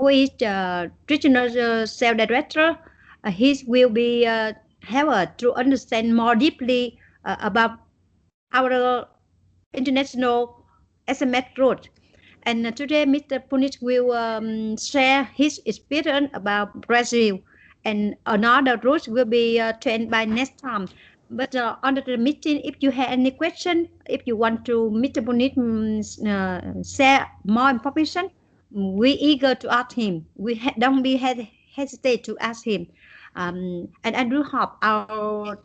who is regional sales director. He will be have to understand more deeply about our international SMS route. And today, Mr. Punit will share his experience about Brazil, and another route will be trained by next time. But under the meeting, if you have any question, if you want to Mr. Punit share more information, we eager to ask him. We don't be hesitate to ask him. And I do hope our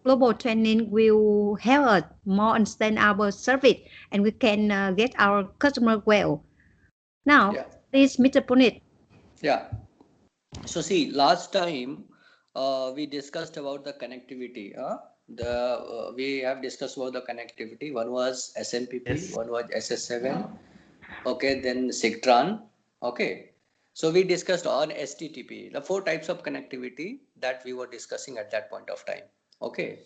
global training will help us more understand our service and we can get our customer well. Now, Yeah. please, Mr. Punit. Yeah. So see, last time we discussed about the connectivity. We have discussed about the connectivity. One was SMPP, Yes. one was SS7. Okay, then Sigtran. Okay. So we discussed on STTP, the four types of connectivity that we were discussing at that point of time. Okay.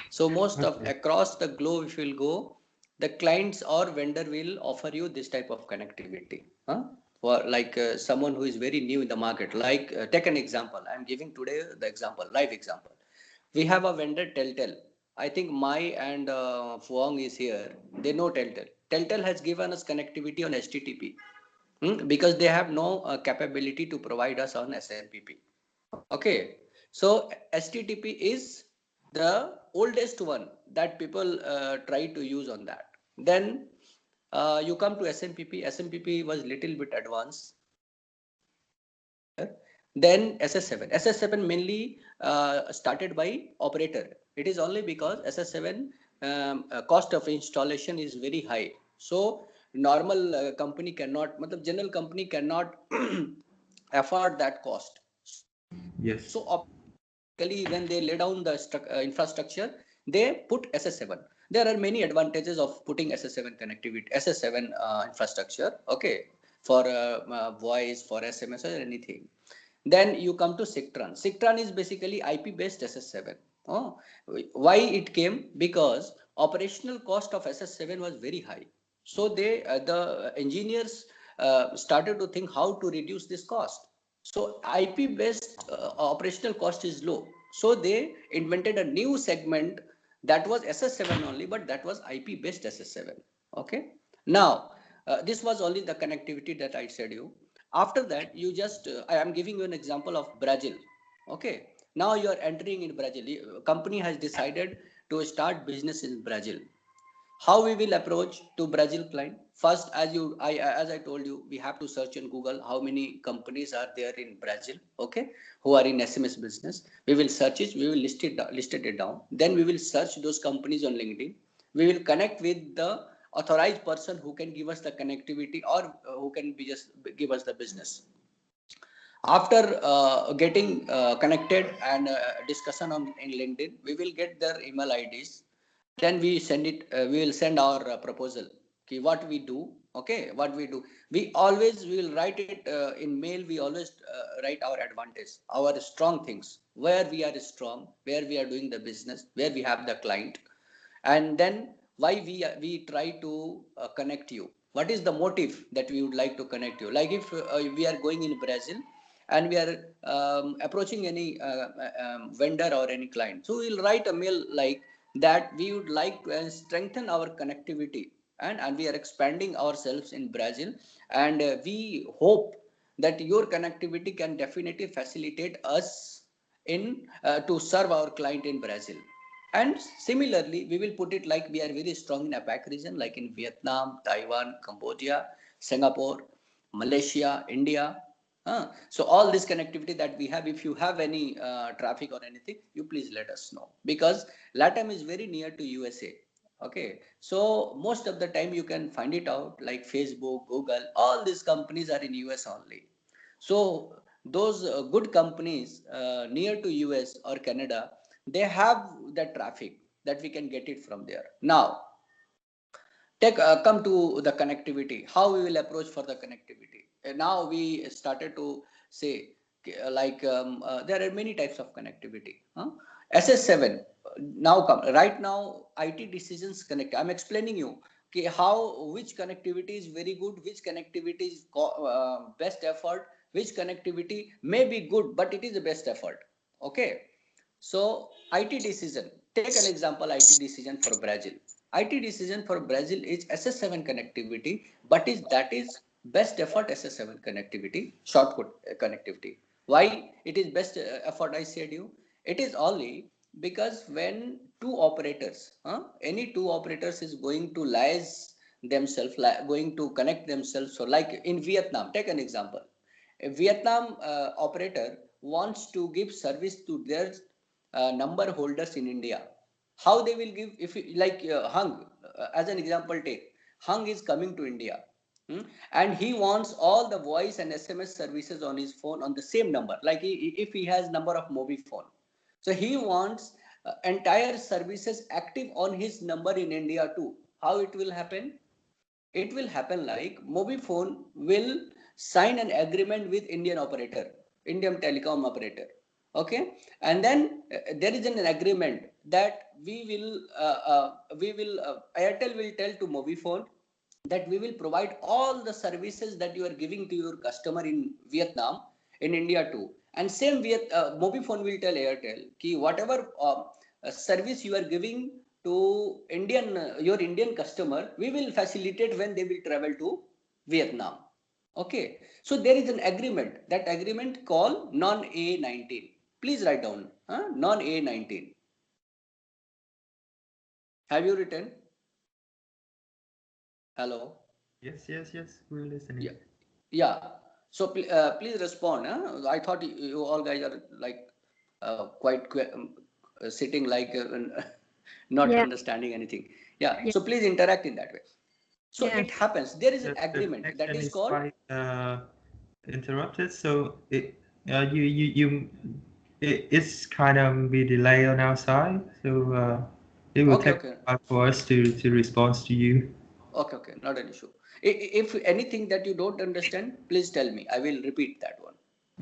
So most of Okay. across the globe, if you will go, the clients or vendor will offer you this type of connectivity. For like someone who is very new in the market, like take an example. I'm giving today the example, live example. We have a vendor Teltel. I think Mai and Fuang is here. They know Teltel. Teltel has given us connectivity on HTTP because they have no capability to provide us on SMPP. Okay, so HTTP is the oldest one that people try to use on that. Then you come to SMPP. SMPP was little bit advanced earlier. Then SS7. SS7 mainly started by operator. It is only because SS7 cost of installation is very high. So normal company cannot, matlab general company cannot afford that cost. Yes. So basically when they lay down the infrastructure, they put SS7. There are many advantages of putting SS7 connectivity, SS7 infrastructure. Okay, for voice, for SMS or anything. Then you come to Sigtran. Sigtran is basically IP based SS7. Oh, why it came? Because operational cost of SS7 was very high. So the engineers started to think how to reduce this cost. So IP based operational cost is low. So they invented a new segment that was SS7 only, but that was IP based SS7. Okay. Now, this was only the connectivity that I said you. After that, you just, I am giving you an example of Brazil. Okay. Now you are entering in Brazil. Company has decided to start business in Brazil. How we will approach to Brazil client? First, as I told you, we have to search in Google how many companies are there in Brazil, okay, who are in SMS business. We will search it, we will listed it down. Then we will search those companies on LinkedIn. We will connect with the authorized person who can give us the connectivity or who can be just give us the business. After getting connected and discussion on in LinkedIn, we will get their email IDs. Then we send it. We will send our proposal. Okay, what we do? Okay, what we do? We will write it in mail. We always write our advantage, our strong things, where we are strong, where we are doing the business, where we have the client, and then why we try to connect you. What is the motive that we would like to connect you? Like if we are going in Brazil and we are approaching any vendor or any client, so we'll write a mail like that we would like to strengthen our connectivity, and we are expanding ourselves in Brazil, and we hope that your connectivity can definitely facilitate us in to serve our client in Brazil. And similarly, we will put it like we are very strong in APAC region, like in Vietnam, Taiwan, Cambodia, Singapore, Malaysia, India. So all this connectivity that we have, if you have any traffic or anything, you please let us know, because LATAM is very near to USA. Okay, so most of the time you can find it out like Facebook, Google, all these companies are in US only. So those good companies near to US or Canada, they have that traffic that we can get it from there. Now, come to the connectivity. How we will approach for the connectivity? Now we started to say there are many types of connectivity. SS7 now come right now. IT decisions connect. I'm explaining you. Okay, how which connectivity is very good, which connectivity is best effort, which connectivity may be good, but it is the best effort. Okay. So IT decision, take an example, IT decision for Brazil. IT decision for Brazil is SS7 connectivity, but that is best effort SS7 connectivity, shortcut connectivity. Why it is best effort, I said you? It is only because when two operators, any two operators is going to liaise themselves, going to connect themselves. So like in Vietnam, take an example. A Vietnam operator wants to give service to their number holders in India. How they will give, if like Hung, as an example, take Hung is coming to India, and he wants all the voice and SMS services on his phone on the same number. Like if he has number of mobile phone, so he wants entire services active on his number in India too. How it will happen? It will happen like Mobifone will sign an agreement with Indian operator, Indian telecom operator. Okay, and then there is an agreement that Airtel will tell to Mobifone that we will provide all the services that you are giving to your customer in Vietnam in India too. And same Mobifone will tell Airtel ki whatever service you are giving to your Indian customer, we will facilitate when they will travel to Vietnam. Okay, so there is an agreement. That agreement called non-A19. Please write down non-A19. Have you written? Hello. Yes. We're listening. Yeah, yeah. So please respond. I thought you all guys are like quite sitting like not Yeah, understanding anything. Yeah. yeah, So please interact in that way. So yeah, it happens. There is an The agreement that connection is is called. quite interrupted, so it's kind of be delay on our side, so it will Okay, take okay, a while for us to respond to you. okay. Not an issue. If anything that you don't understand, please tell me. I will repeat that one.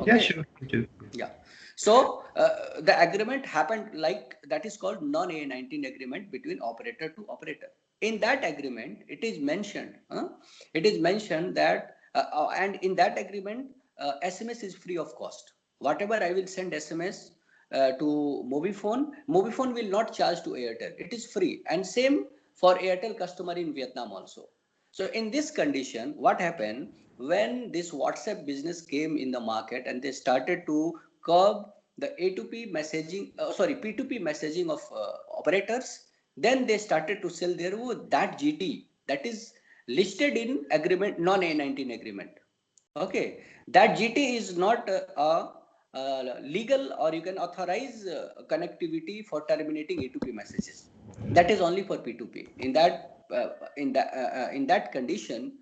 Yeah, Okay. sure, you do. Yeah. So the agreement happened like that is called non-A19 agreement between operator to operator. In that agreement, it is mentioned that, and in that agreement, SMS is free of cost. Whatever I will send SMS to Mobifone will not charge to Airtel. It is free, and same for Airtel customer in Vietnam also. So in this condition, what happened when this WhatsApp business came in the market and they started to curb the A2P messaging, P2P messaging of operators, then they started to sell their that GT that is listed in agreement non-A19 agreement. Okay, that GT is not legal or you can authorize connectivity for terminating A2P messages. That is only for P2P. In that condition,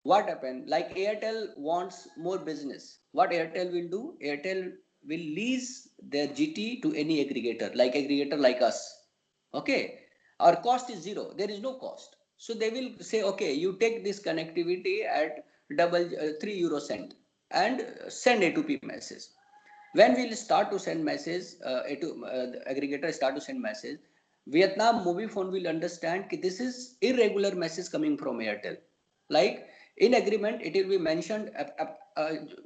what happened? Like Airtel wants more business. What Airtel will do? Airtel will lease their GT to any aggregator like us. Okay, our cost is zero. There is no cost. So they will say, okay, you take this connectivity at double 3 euro cent and send A2P message. When we'll start to send message, the aggregator start to send message, Vietnam mobile phone will understand that this is irregular message coming from Airtel. Like in agreement, it will be mentioned.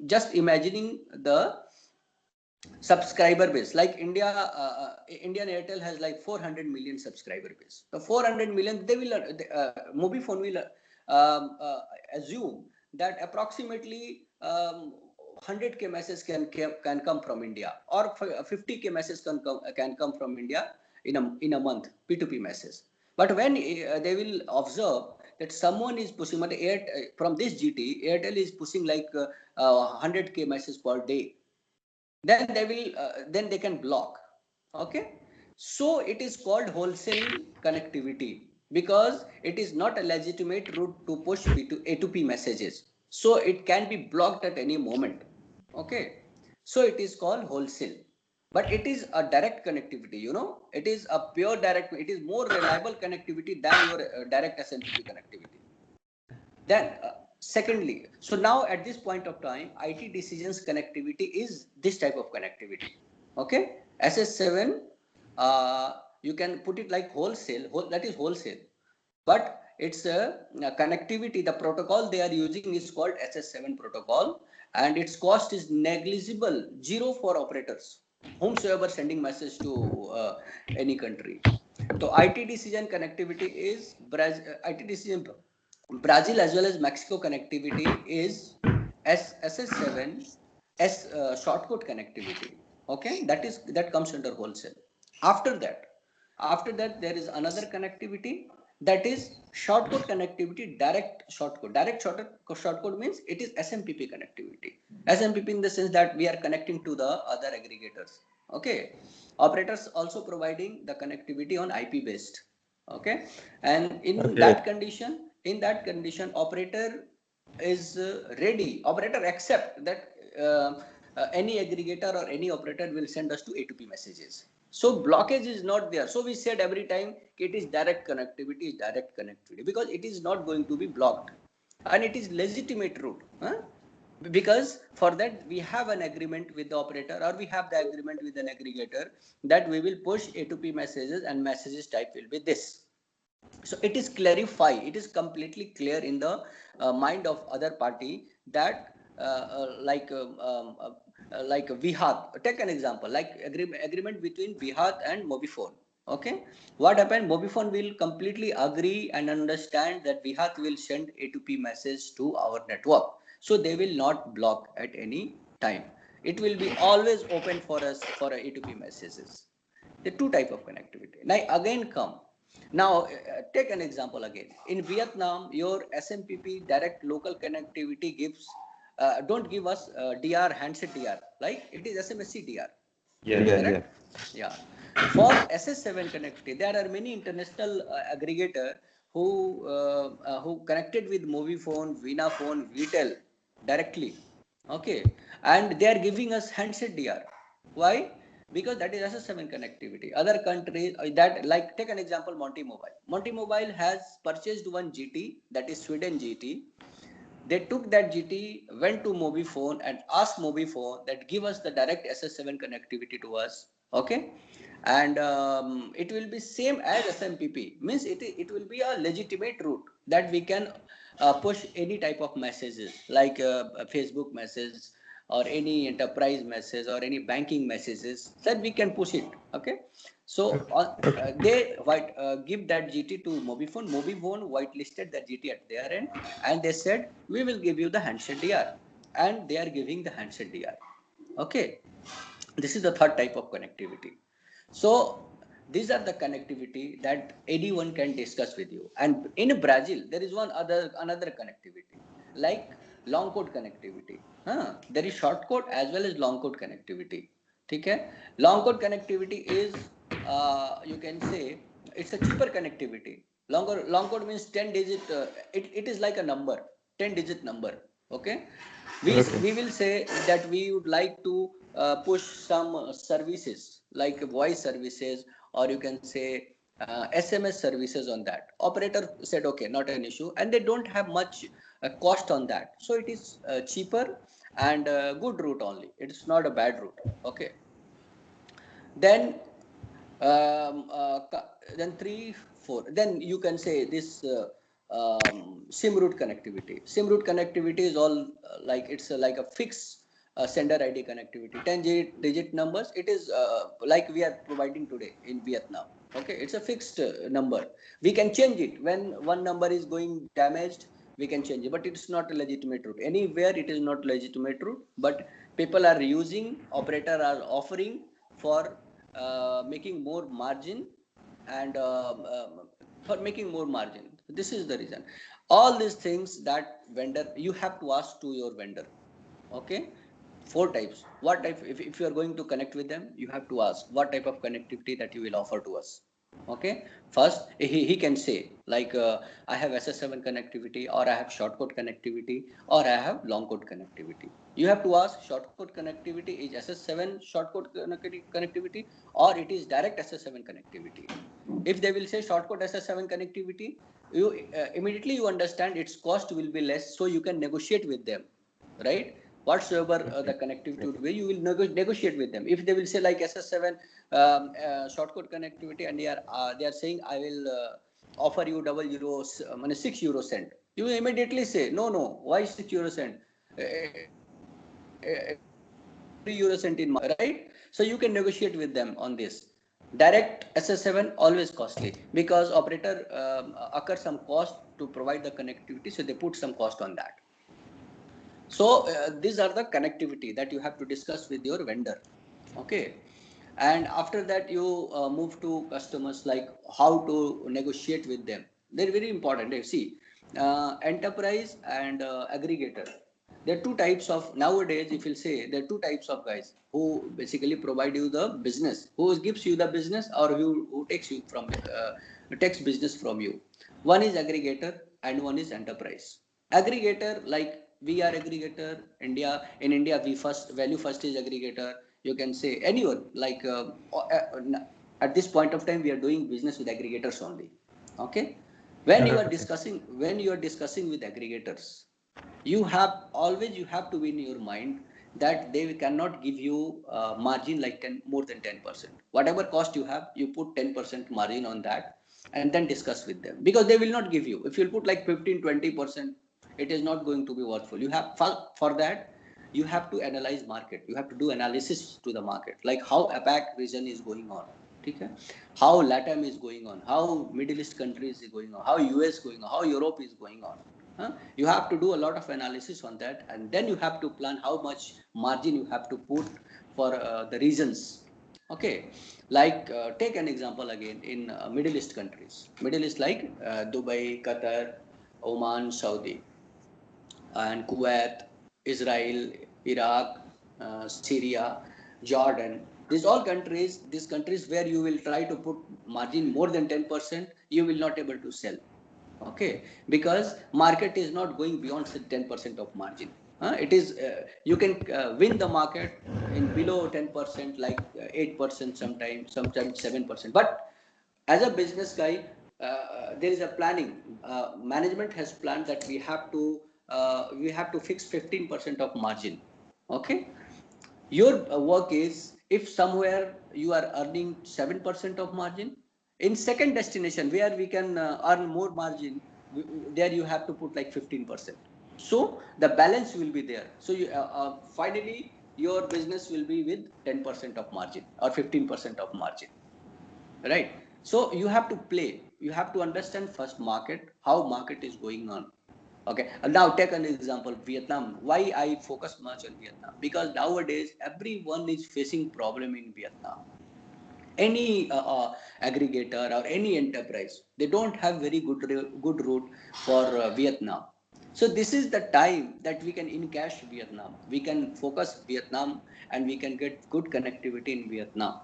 Just imagining the subscriber base, like Indian Airtel has like 400 million subscriber base. The 400 million, they will Mobifone will assume that approximately 100k messages can come from India, or 50k messages can come from India in a month, P2P message. But when they will observe that someone is pushing from this GT, Airtel is pushing like 100k messages per day, then they can block. Okay, so it is called wholesale connectivity because it is not a legitimate route to push A2P messages, so it can be blocked at any moment. Okay, so it is called wholesale, but it is a direct connectivity, it is a pure direct, it is more reliable connectivity than your direct SMTP connectivity. Then, secondly, so now at this point of time, IT decisions connectivity is this type of connectivity. Okay, SS7, you can put it like wholesale, that is wholesale. But it's a connectivity. The protocol they are using is called SS7 protocol, and its cost is negligible, zero for operators, whomsoever sending message to any country. So IT decision connectivity is IT decision Brazil as well as Mexico connectivity is SS7 S shortcode connectivity. Okay, that comes under wholesale. After that, there is another connectivity, that is shortcode connectivity, direct shortcode. Shortcode means it is SMPP connectivity. SMPP in the sense that we are connecting to the other aggregators. Okay, operators also providing the connectivity on IP based. Okay, and in that condition, operator is ready. Operator accept that any aggregator or any operator will send us to A2P messages. So blockage is not there. So we said every time it is direct connectivity, because it is not going to be blocked, and it is legitimate route. Huh? Because for that we have an agreement with the operator, or we have the agreement with an aggregator, that we will push A2P messages and messages type will be this. So it is clarify, it is completely clear in the mind of other party, that like Vihat. Take an example, like agreement between Vihat and Mobifone. Okay, what happened? Mobifone will completely agree and understand that Vihat will send A2P message to our network, so they will not block at any time. It will be always open for us for A2P messages. The two type of connectivity. Now again come. Now take an example again. In Vietnam, your SMPP direct local connectivity gives don't give us DR handset DR, like it is SMSC DR. Yes. Correct? Yeah. For SS7 connectivity, there are many international aggregator who connected with Movifone, Vinaphone, Vitel directly. Okay, and they are giving us handset DR. Why? Because that is SS7 connectivity. Other countries that, like take an example, Monty Mobile. Monty Mobile has purchased one GT, that is Sweden GT. They took that GT, went to Mobifone and asked Mobifone that give us the direct SS7 connectivity to us. Okay, and it will be same as SMPP. Means it will be a legitimate route that we can push any type of messages, like a Facebook message or any enterprise message or any banking messages, that we can push it. Okay, so they give that GT to Mobifone. Mobifone whitelisted that GT at their end, and they said we will give you the handset DR, and they are giving the handset DR. Okay, this is the third type of connectivity. So these are the connectivity that anyone can discuss with you. And in Brazil, there is another connectivity, like long code connectivity. There is short code as well as long code connectivity. Okay? Long code connectivity is you can say it's a cheaper connectivity. Long code means 10 digit. It is like a number, 10-digit number. Okay, we will say that we would like to push some services like voice services, or you can say SMS services on that. Operator said okay, not an issue, and they don't have much cost on that, so it is cheaper and good route only. It's not a bad route. Okay, then then 3 4, then you can say this sim route connectivity. Sim route connectivity is all like it's like a fixed sender ID connectivity, 10 digit numbers. It is like we are providing today in Vietnam. Okay, it's a fixed number. We can change it when one number is going damaged. We can change it, but it's not a legitimate route anywhere. It is not legitimate route, but people are using, operator are offering for making more margin, and for making more margin. This is the reason. All these things that vendor, you have to ask to your vendor. Okay, 4 types. What type? If you are going to connect with them, you have to ask what type of connectivity that you will offer to us. Okay, first he can say like I have SS7 connectivity, or I have shortcode connectivity, or I have long code connectivity. You have to ask shortcode connectivity is SS7 shortcode connectivity, or it is direct SS7 connectivity. If they will say shortcode SS7 connectivity, you immediately you understand its cost will be less, so you can negotiate with them, right? Whatsoever the connectivity would be, you will negotiate with them. If they will say like SS7 shortcode connectivity, and they are saying I will offer you double euros, 6 euro cent, you immediately say, no, no, why 6 euro cent? It is 3 euro cent in my, right? So you can negotiate with them on this. Direct SS7 always costly because operator occur some cost to provide the connectivity, so they put some cost on that. So these are the connectivity that you have to discuss with your vendor. Okay. And after that, you move to customers, like how to negotiate with them. They're very important. See, enterprise and aggregator. There are two types of, nowadays, if you'll say, there are two types of guys who basically provide you the business, who gives you the business, or who takes you from takes business from you. One is aggregator and one is enterprise. Aggregator, like we are aggregator, India, in India, we first value first is aggregator. You can say anyone, like at this point of time, we are doing business with aggregators only. Okay. When you are Okay. discussing with aggregators, you have to be in your mind that they cannot give you margin like 10, more than 10%. Whatever cost you have, you put 10% margin on that, and then discuss with them, because they will not give you. If you put like 15-20%, it is not going to be worthful. You have, for that, you have to analyze market, you have to do analysis to the market, like how APAC region is going on, okay? How LATAM is going on, how Middle East countries is going on, how US going on, how Europe is going on. You have to do a lot of analysis on that, and then you have to plan how much margin you have to put for the regions. Okay, like take an example again in Middle East countries. Middle East, like Dubai, Qatar, Oman, Saudi, and Kuwait, Israel, Iraq, Syria, Jordan. These countries where you will try to put margin more than 10%, you will not able to sell. Okay, because market is not going beyond 10% of margin. It is you can win the market in below 10%, like 8%, sometimes 7%. But as a business guy, there is a planning. Management has planned that we have to fix 15% of margin. Okay, your work is, if somewhere you are earning 7% of margin, in second destination where we can earn more margin, there you have to put like 15%. So the balance will be there. So you finally your business will be with 10% of margin or 15% of margin, right? So you have to play, you have to understand first market, how market is going on. Okay, now take an example, Vietnam. Why I focus much on Vietnam? Because nowadays everyone is facing problem in Vietnam. Any aggregator or any enterprise, they don't have very good route for Vietnam. So this is the time that we can encash Vietnam, we can focus Vietnam, and we can get good connectivity in Vietnam,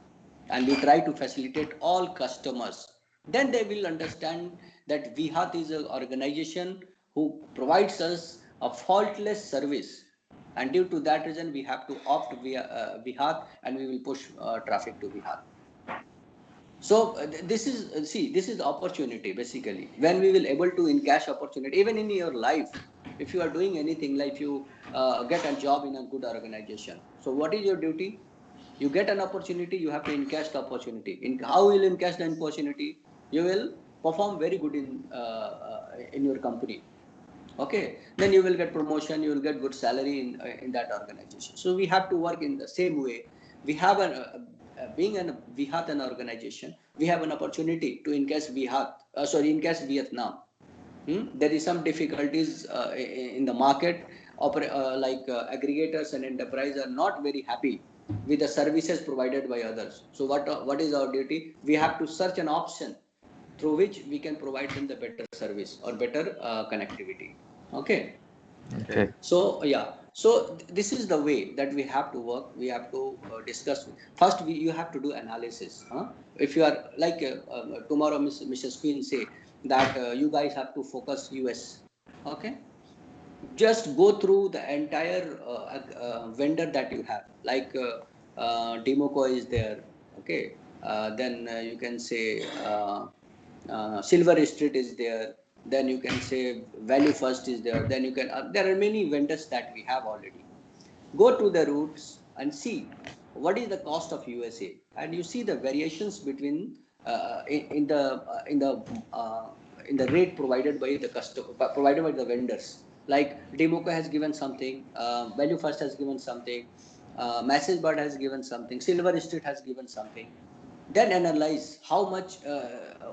and we try to facilitate all customers. Then they will understand that Vihat is an organization who provides us a faultless service, and due to that reason we have to opt via Vihat, and we will push traffic to Vihat. So this is see, this is the opportunity basically, when we will able to encash opportunity even in your life. If you are doing anything, like you get a job in a good organization, so what is your duty? You get an opportunity, you have to encash the opportunity. In how will you encash the opportunity? You will perform very good in your company. Okay, then you will get promotion, you will get good salary in that organization. So we have to work in the same way. We have an being an Vihat an organization, we have an opportunity to encash encash Vietnam. There is some difficulties in the market. Aggregators and enterprise are not very happy with the services provided by others. So what is our duty? We have to search an option through which we can provide them the better service or better connectivity. Okay. Okay. So yeah, so this is the way that we have to work. We have to discuss. First, you have to do analysis. If you are like tomorrow, Mrs. Queen say that you guys have to focus US. Okay, just go through the entire vendor that you have. Like Democo is there. Okay, then you can say Silver Street is there. Then you can say Value First is there. Then you can there are many vendors that we have already. Go to the routes and see what is the cost of USA, and you see the variations between in the in the rate provided by the customer, provided by the vendors. Like Democo has given something, Value First has given something, Message Bird has given something, Silver Street has given something. Then analyze how much,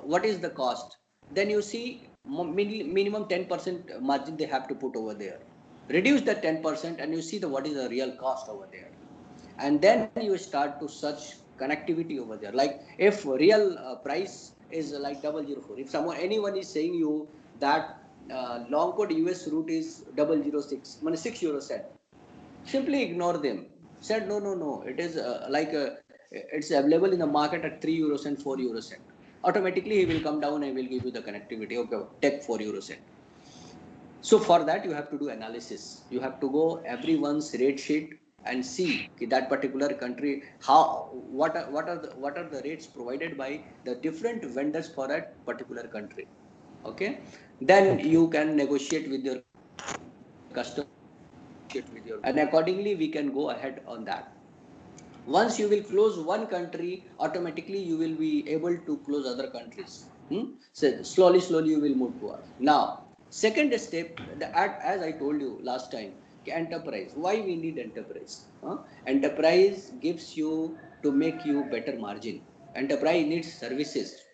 what is the cost. Then you see minimum 10% margin they have to put over there. Reduce that 10% and you see the what is the real cost over there. And then you start to search connectivity over there. Like if real price is like 004, if someone anyone is saying you that long code US route is 006, 6 euro cent, simply ignore them. Said no, it is it's available in the market at 3 euro cent, 4 euro cent. Automatically he will come down and will give you the connectivity. Okay, take 4 euro cent. So for that you have to do analysis. You have to go everyone's rate sheet and see that particular country how what are the rates provided by the different vendors for that particular country. Okay, then you can negotiate with your customer, and accordingly we can go ahead on that. Once you will close one country, automatically you will be able to close other countries. So slowly you will move towards. Now, second step, as I told you last time, enterprise. Why we need enterprise? Enterprise gives you to make you better margin. Enterprise needs services,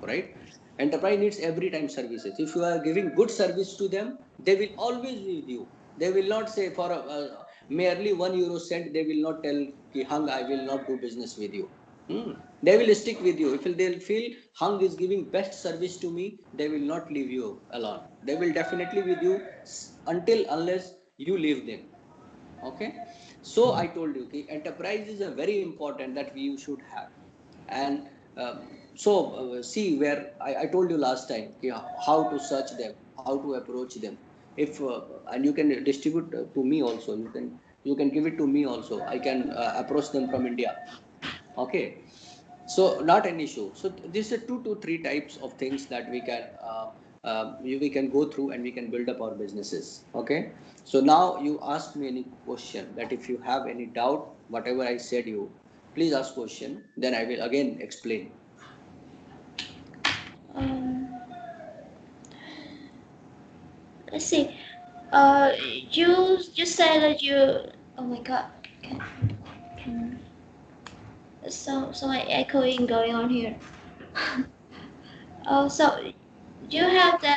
right? Enterprise needs every time services. If you are giving good service to them, they will always be with you. They will not say for merely 1 euro cent, they will not tell ki Hung, I will not do business with you. They will stick with you. If they'll feel Hung is giving best service to me, they will not leave you alone. They will definitely with you until unless you leave them. Okay, so I told you ki enterprise is a very important that we should have. And see where I told you last time how to search them, how to approach them. If and you can distribute to me also, you can give it to me also. I can approach them from India. Okay, so not an issue. So these are 2 to 3 types of things that we can go through and we can build up our businesses. Okay, so now you ask me any question that if you have any doubt whatever I said you, please ask question, then I will again explain. Let's see. You said that you. Oh my God. Can so my echoing going on here. Oh, so you have the.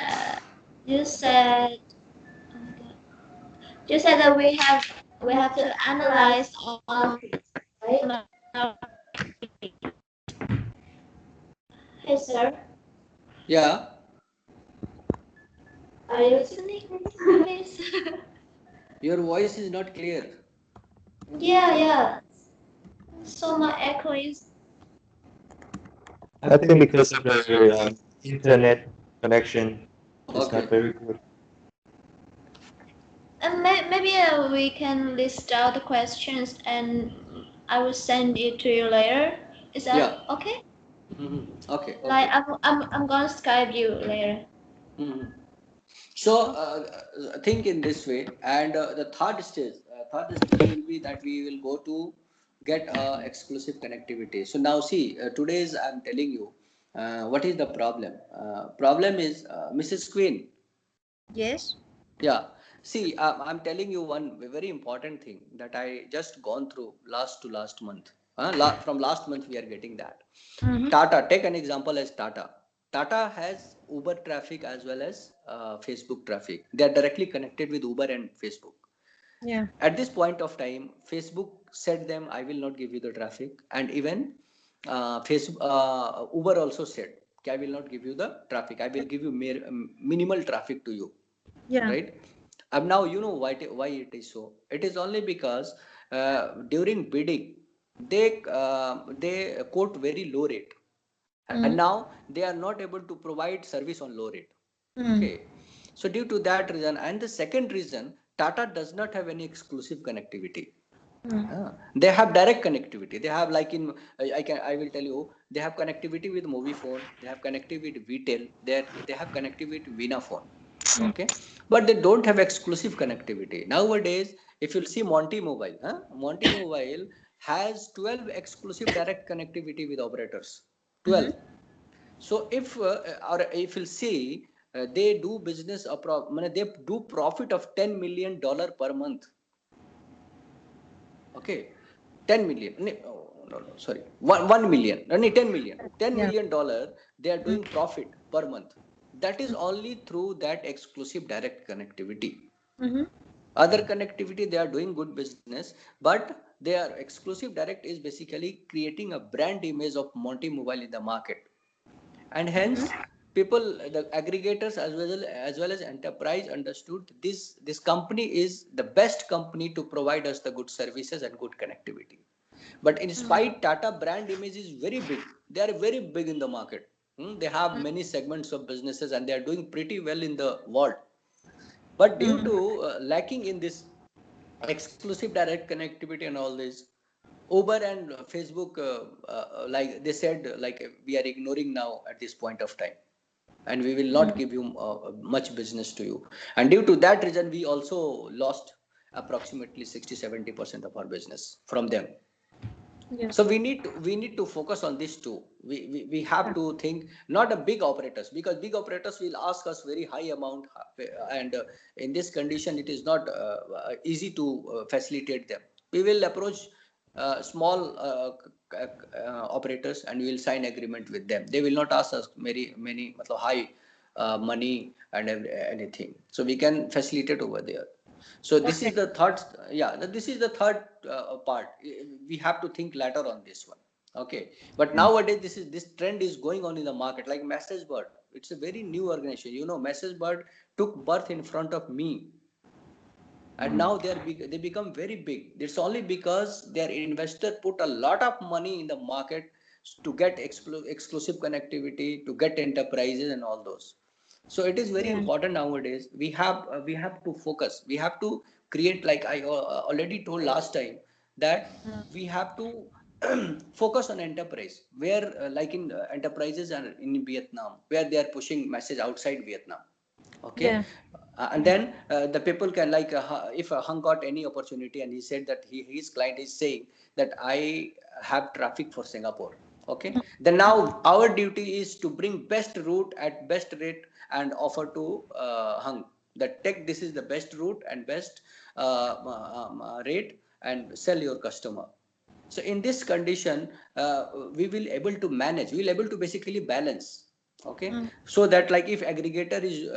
You said. Oh my God. You said that we have to analyze all markets, right? Hey, sir. Yeah, Are you listening, please? your voice is not clear. Yeah. So my echo is. I think because of the internet connection, it's not Okay. very good. And maybe we can list out the questions and I will send it to you later. Is Yeah. that okay? Okay. Like Okay. I'm gonna Skype you later. hmm So think in this way, and the third stage will be that we will go to get exclusive connectivity. So now see, today's I'm telling you, what is the problem? Problem is Mrs. Queen. Yes. Yeah. See, I'm telling you one very important thing that I just gone through last month. From last month we are getting that. Mm-hmm. Tata, take an example as Tata. Tata has Uber traffic as well as Facebook traffic. They are directly connected with Uber and Facebook. Yeah. At this point of time, Facebook said them, I will not give you the traffic. And even Uber also said, I will not give you the traffic. I will give you minimal traffic to you. Yeah. Right? And now you know why it is so. It is only because during bidding, they quote very low rate. And now they are not able to provide service on low rate. Mm. Okay, so due to that reason, and the second reason, Tata does not have any exclusive connectivity. They have direct connectivity. They have like in I will tell you, they have connectivity with Movifone, they have connectivity with Vitel, they have connectivity with Vinaphone. Okay, but they don't have exclusive connectivity nowadays. If you'll see Monty Mobile, Monty Mobile has 12 exclusive direct connectivity with operators. 12. So if or if you'll see they do business, they do profit of $10 million per month. Okay, 10 million. No, sorry, 1 million. Only 10 million. $10 Yeah. million they are Mm, doing profit per month. That is only through that exclusive direct connectivity. mhm, Other connectivity, they are doing good business, but their exclusive direct is basically creating a brand image of Monty Mobile in the market. And mhm, hence people, the aggregators as well as enterprise understood this company is the best company to provide us the good services and good connectivity. But in spite, Tata brand image is very big. They are very big in the market. They have many segments of businesses and they are doing pretty well in the world. But due mm, to lacking in this exclusive direct connectivity and all this, Uber and Facebook, like they said, like we are ignoring now at this point of time, and we will not mm. give you much business to you. And due to that reason, we also lost approximately 60-70% of our business from them. Yeah. So we need to focus on this too. We have Yeah. to think not a big operators, because big operators will ask us very high amount, and in this condition it is not easy to facilitate them. We will approach small operators and we will sign agreement with them. They will not ask us many high money and anything, so we can facilitate over there. So this is Okay. the third, yeah, this is the third part. We have to think later on this one. Okay, but Mm, nowadays this trend is going on in the market, like Message Bird. It's a very new organization. Message Bird took birth in front of me, and mm, now they become very big. It's only because their investor put a lot of money in the market to get exclusive connectivity, to get enterprises and all those. So it is very yeah. important nowadays. We have to focus. We have to create, like I already told last time, that Mm, we have to focus on enterprise, where like in enterprises are in Vietnam, where they are pushing message outside Vietnam. Okay. yeah. And then the people can, like if Hung got any opportunity and he said that his client is saying that I have traffic for Singapore. Okay, then now our duty is to bring best route at best rate and offer to Hung that take this is the best route and best rate, and sell your customer. So in this condition, we will able to manage, we will able to basically balance. Okay, Mm, so that, like if aggregator is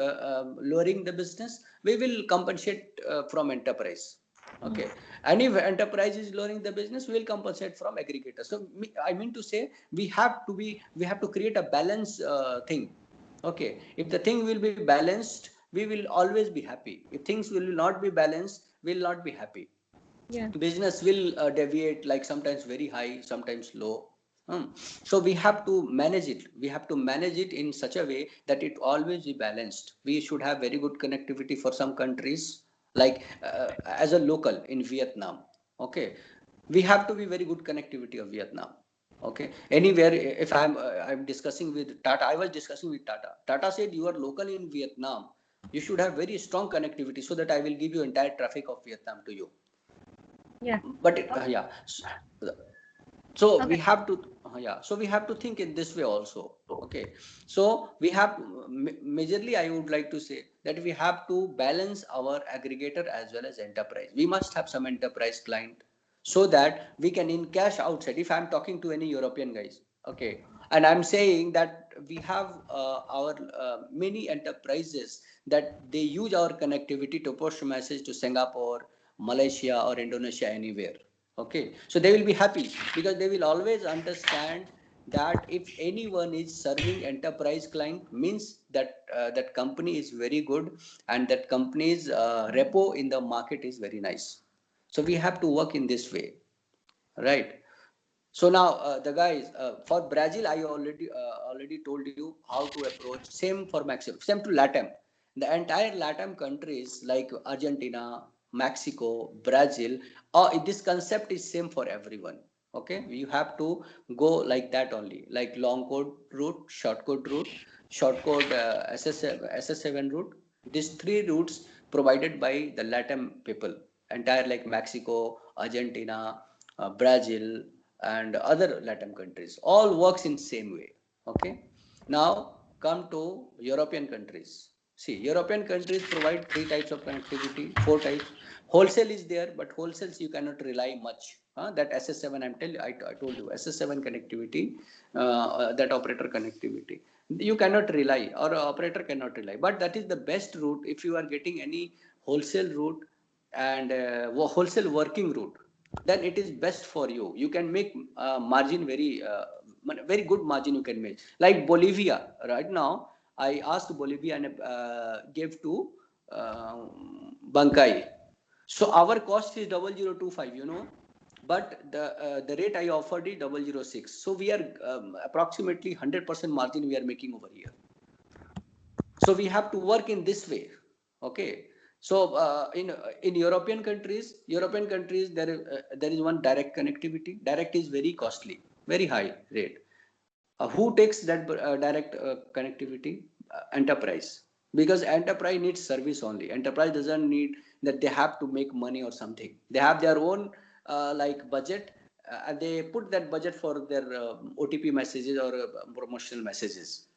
lowering the business, we will compensate from enterprise. mm, Okay, and if enterprise is lowering the business, we will compensate from aggregator. So I mean to say, we have to create a balance thing. Okay, if the thing will be balanced, we will always be happy. If things will not be balanced, we will not be happy. yeah. Business will deviate, like sometimes very high, sometimes low. So we have to manage it. We have to manage it in such a way that it always be balanced. We should have very good connectivity for some countries, like as a local in Vietnam. Okay, we have to be very good connectivity of Vietnam. Okay, anywhere, if I'm discussing with Tata, I was discussing with Tata. Tata said, you are local in Vietnam, you should have very strong connectivity so that I will give you entire traffic of Vietnam to you. Yeah. But yeah, so we Okay. have to, yeah, so we have to think in this way also. Okay, so we have, majorly I would like to say that we have to balance our aggregator as well as enterprise. We must have some enterprise client, so that we can in cash outside. If I'm talking to any European guys, okay, and I'm saying that we have our many enterprises that they use our connectivity to push message to Singapore, Malaysia or Indonesia, anywhere. Okay, so they will be happy, because they will always understand that if anyone is serving enterprise client, means that that company is very good, and that company's repo in the market is very nice. So we have to work in this way, right? So now the guys, for Brazil, I already told you how to approach. Same for Mexico, same to Latam. The entire Latam countries like Argentina, Mexico, Brazil, this concept is same for everyone. Okay, you have to go like that only, like long code route, short code SS7 route. These three routes provided by the Latam people, entire like Mexico, Argentina, Brazil, and other Latin countries, all works in same way. Okay, now come to European countries. See, European countries provide three types of connectivity, four types. Wholesale is there, but wholesales you cannot rely much. That SS7, I told you, SS7 connectivity, that operator connectivity. You cannot rely, or operator cannot rely. But that is the best route if you are getting any wholesale route and wholesale working route, then it is best for you. You can make margin very good margin you can make. Like Bolivia, right now, I asked Bolivia and gave to Bankai. So our cost is 0025, but the rate I offered is 006. So we are approximately 100% margin we are making over here. So we have to work in this way. Okay. So in European countries, there is one direct connectivity. Direct is very costly, very high rate. Who takes that direct connectivity? Enterprise, because enterprise needs service only. Enterprise doesn't need that they have to make money or something. They have their own like budget, and they put that budget for their OTP messages or promotional messages,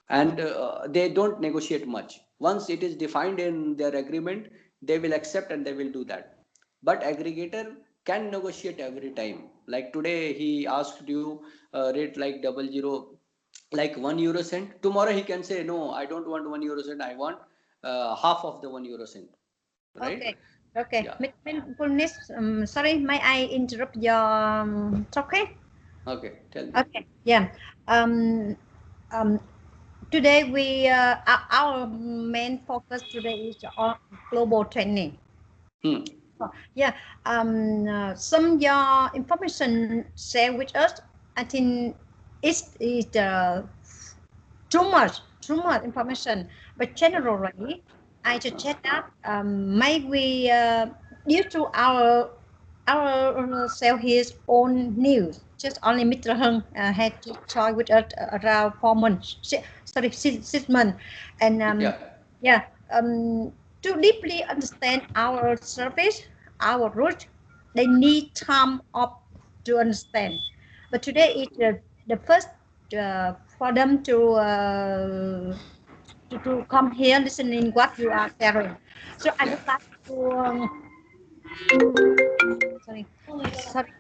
and they don't negotiate much. Once it is defined in their agreement, they will accept and they will do that. But aggregator can negotiate every time. Like today he asked you rate like 00, like €1. Tomorrow he can say, no, I don't want €1, I want half of the €1, right? Okay. Okay. Yeah. Punit, sorry, may I interrupt your talking? Okay, tell me. Okay. Yeah. Um, today our main focus today is on global training. Yeah. Some your information share with us. I think is too much information. But generally, I suggest that maybe due to our sell his own news. Just only Mr. Hung had to try with us around 4 months. Sorry, 6 months, and yeah, to deeply understand our service, our route, they need time up to understand. But today is the first for them to come here listening what you are sharing. So I would like to sorry, sorry,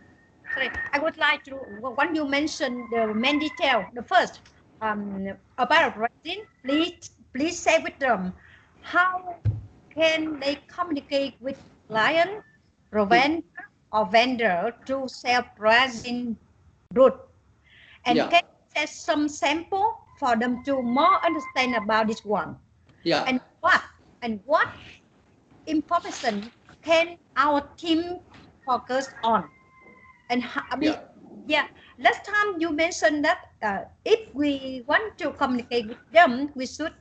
sorry. I would like to when you mentioned the main detail, the first about writing, please say with them how can they communicate with client, provider, or vendor to sell pricing route, and can set some sample for them to more understand about this one. Yeah. And what information can our team focus on? And I mean, yeah, last time you mentioned that if we want to communicate with them, we should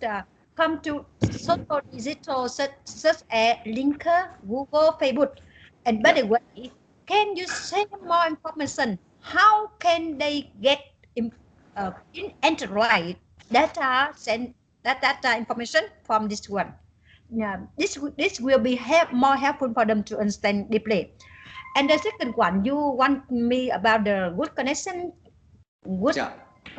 come to social digital such as Linker, Google, Facebook. And by the way, can you share more information? How can they get in Android data send that data information from this one? This will be more helpful for them to understand deeply. And the second one, you want me about the good connection, good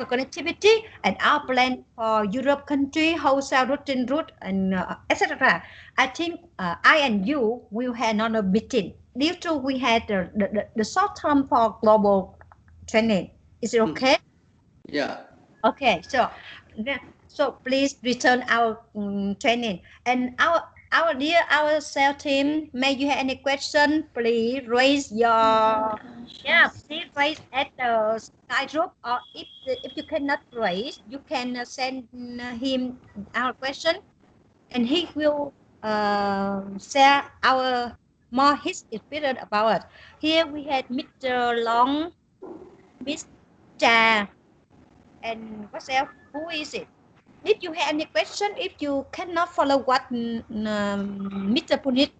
connectivity, and our plan for Europe country, wholesale routing route, and etc. I think I and you will have another meeting. Due to we had the short term for global training. Is it okay? Yeah. Okay, so please return our training, and our sales team. May you have any question? Please raise your please raise at the Sky group, or if you cannot raise, you can send him our question, and he will share our more his experience about it. Here we had Mr. Long, Miss Cha, and what else? Who is it? If you have any question, if you cannot follow what Mr. Punit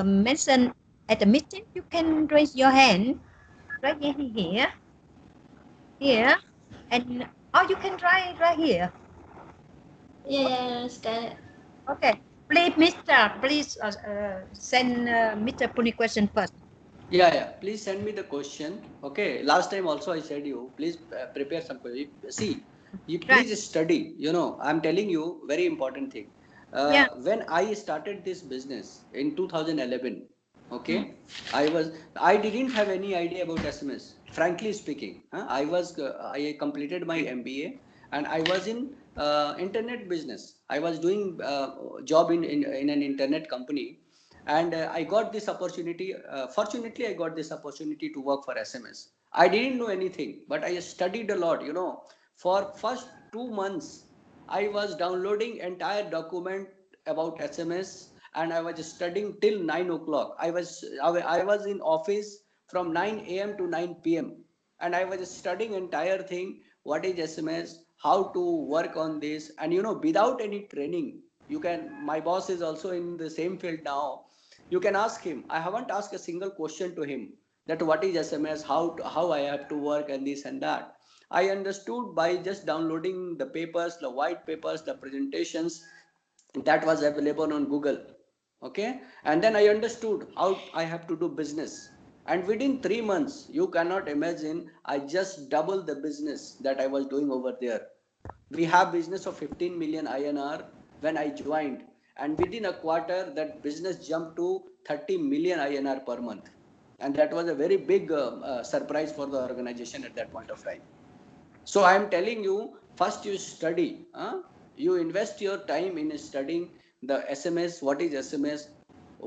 mentioned at the meeting, you can raise your hand right here, and or you can try right here. Yeah, scan it. Okay, please send Mr. Punit question first. Yeah. Please send me the question. Okay. Last time also I said you please prepare some question. See, You Right. please study. I'm telling you very important thing. Yeah. When I started this business in 2011, Mm. okay, I didn't have any idea about SMS. Frankly speaking, I completed my MBA and I was in internet business. I was doing job in an internet company, and I got this opportunity. Fortunately, I got this opportunity to work for SMS. I didn't know anything, but I studied a lot. For first 2 months I was downloading entire document about SMS, and I was studying till 9 o'clock. I was in office from 9 a.m. to 9 p.m. and I was studying entire thing, what is SMS, how to work on this. And without any training, my boss is also in the same field now. You can ask him. I haven't asked a single question to him that what is SMS, how I have to work, and this and that. I understood by just downloading the papers, the white papers, the presentations that was available on Google. Okay, and then I understood how I have to do business. And within 3 months, you cannot imagine, I just doubled the business that I was doing over there. We have business of 15 million INR when I joined, and within a quarter that business jumped to 30 million INR per month. And that was a very big surprise for the organization at that point of time. So I am telling you, first you study. You invest your time in studying the SMS. What is SMS?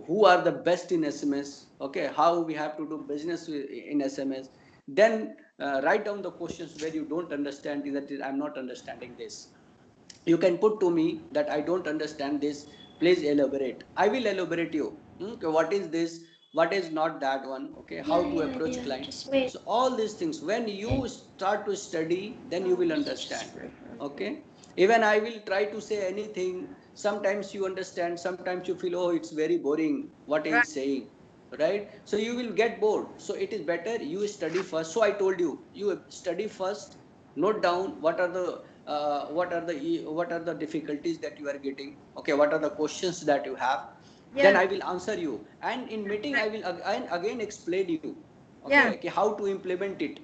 Who are the best in SMS? Okay, how we have to do business in SMS. Then write down the questions where you don't understand. That is, I'm not understanding this. You can put to me that I don't understand this. Please elaborate. I will elaborate you. Okay, what is this? What is not that one? Okay, how Yeah, to yeah, approach yeah. client. Just wait. So all these things, when you Okay. start to study, then you will Just understand. wait. Okay, even I will try to say anything. Sometimes you understand, sometimes you feel, oh, it's very boring what he Right. is saying, right? So you will get bored. So it is better you study first. So I told you, you study first. Note down what are the difficulties that you are getting. Okay, what are the questions that you have. Then Yeah. I will answer you, and in meeting I Right. will again explain you. Okay, Yeah. okay, how to implement it.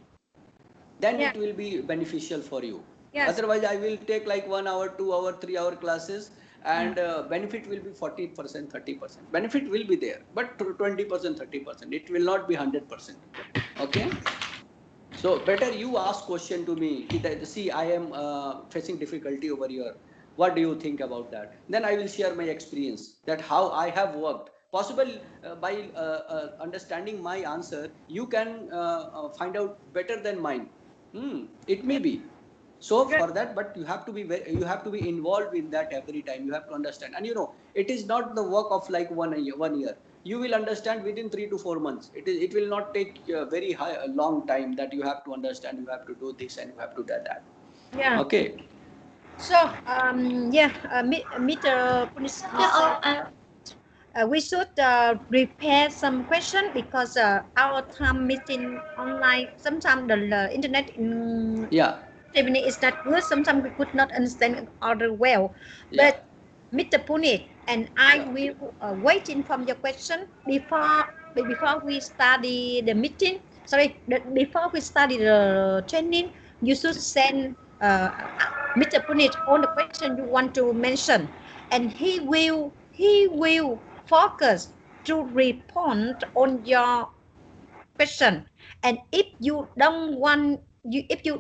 Then Yeah. it will be beneficial for you. Yes. Otherwise I will take like 1 hour, 2 hour, 3 hour classes, Mm. and benefit will be 40%, 30%. Benefit will be there, but 20%, 30%, it will not be 100%. Okay, so better you ask question to me. See, I am facing difficulty over here. What do you think about that? Then I will share my experience, that how I have worked. Possible by understanding my answer, you can find out better than mine. It may Yeah. be. So Good. for that, but you have to be involved in that every time. You have to understand, and it is not the work of like 1 year. 1 year, you will understand within 3 to 4 months. It will not take very high a long time that you have to understand. You have to do this and you have to do that. Yeah. Okay. So, yeah, Mr. Punis, Yeah, said I we should prepare some question because our time meeting online, sometimes the internet in Yeah. Germany is not good. Sometimes we could not understand other well. Yeah. But Mr. Punit and I Yeah. will waiting from your question before we study the meeting. Sorry, before we study the training, you should send Mr. Punit all the question you want to mention, and he will focus to respond on your question. And if you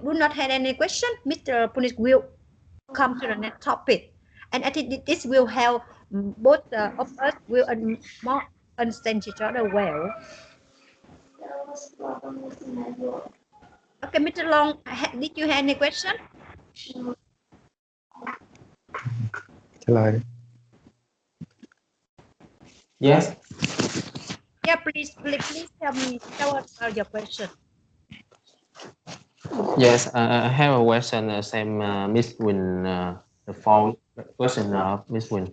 do not have any question, Mr. Punis will come to the next topic. And I think this will help both of us will more understand each other well. Okay, Mr. Long, did you have any question? Trả Yes. Yeah, please tell us about your question. Yes, I have a question. Same Miss Win. The fourth question of Miss Win.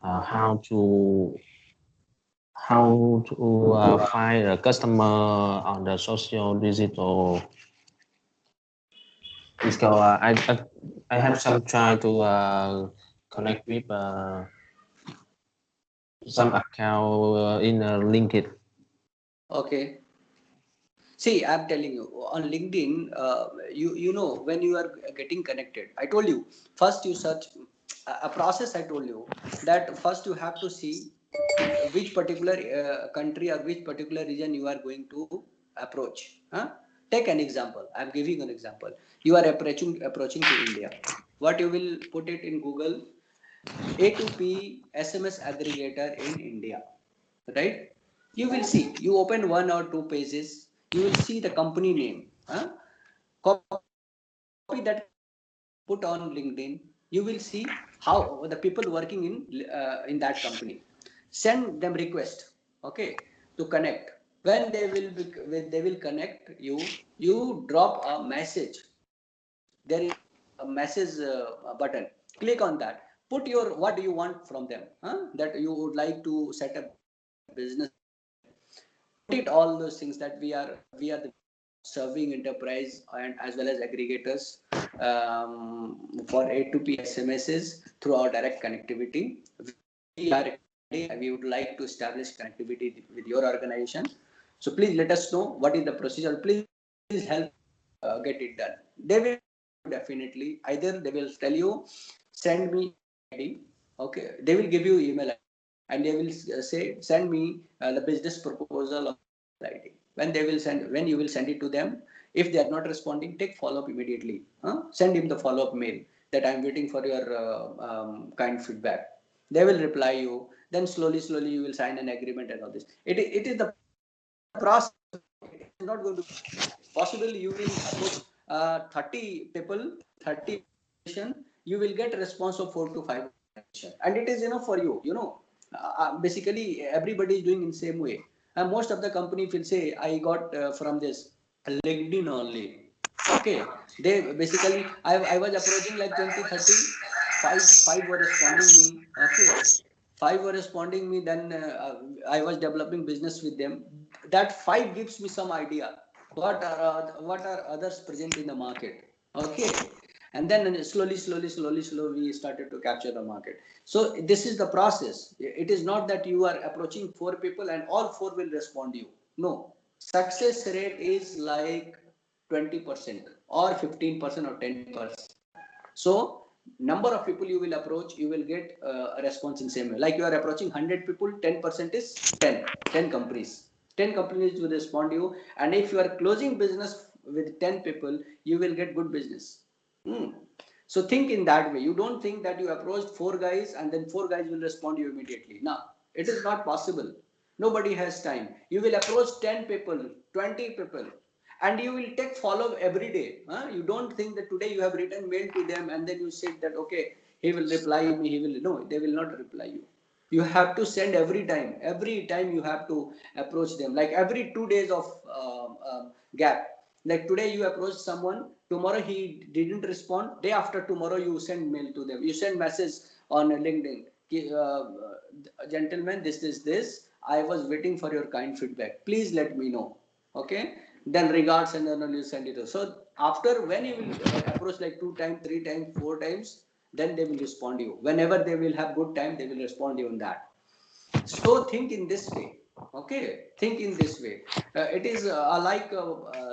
How to find a customer on the social digital. Because I have some try to connect with some account in LinkedIn. Okay. See, I'm telling you, on LinkedIn, you know, when you are getting connected, I told you, first you search a process. I told you that first you have to see which particular country or which particular region you are going to approach. Huh? Take an example. I'm giving an example. You are approaching to India. What you will put it in Google? A2P SMS aggregator in India, right? You will see. You open one or two pages. You will see the company name. Huh? Copy that company name. Put on LinkedIn. You will see how the people working in that company. Send them request. Okay, to connect. When they will connect you. You drop a message. There is a message button. Click on that. Put your what do you want from them, that you would like to set a business with them. Put it all those things that we are the serving enterprise and as well as aggregators for A2P SMSs through our direct connectivity. We are expanding and we would like to establish connectivity with your organization. So please let us know what is the procedure. Please help us get it done. They will respond you definitely. Either they will tell you, send me email ID. Okay, they will give you email ID and they will say, send me the business proposal on this email ID. When you will send it to them, if they are not responding, take follow up immediately. Send him the follow up mail that I'm waiting for your kind feedback. They will reply you. Then slowly you will sign an agreement and all this. It is the process. It is not going to be possible. You will approach 30 people, 30 organization. You will get response of 4 to 5 organization, and it is enough for you. Basically everybody is doing in same way. And most of the company will say, I got from this LinkedIn only. Okay, they basically I was approaching like 20, 30, five were responding me. Okay, five were responding me. Then I was developing business with them. That five gives me some idea what are others present in the market. Okay, and then slowly we started to capture the market. So this is the process. It is not that you are approaching four people and all four will respond to you. No, success rate is like 20% or 15% or 10%. So number of people you will approach, you will get a response in same way. Like you are approaching 100 people, 10% is 10 companies. 10 companies will respond to you. And if you are closing business with 10 people, you will get good business. Hmm. So think in that way. You don't think that you approached four guys and then four guys will respond to you immediately. No, it is not possible. Nobody has time. You will approach 10 people, 20 people, and you will take follow every day. You don't think that today you have written mail to them and then you said that, okay, he will reply me. He will, no, they will not reply you. You have to send every time. Every time you have to approach them. Like every 2 days of gap. Like today you approach someone, tomorrow he didn't respond. Day after tomorrow you send mail to them. You send message on LinkedIn. Gentlemen, this is this. I was waiting for your kind feedback. Please let me know. Okay. Then regards and then you send it. So after when you will approach like 2 times, 3 times, 4 times, then they will respond to you. Whenever they will have good time, they will respond to you on that. So think in this way. Okay, think in this way. It is like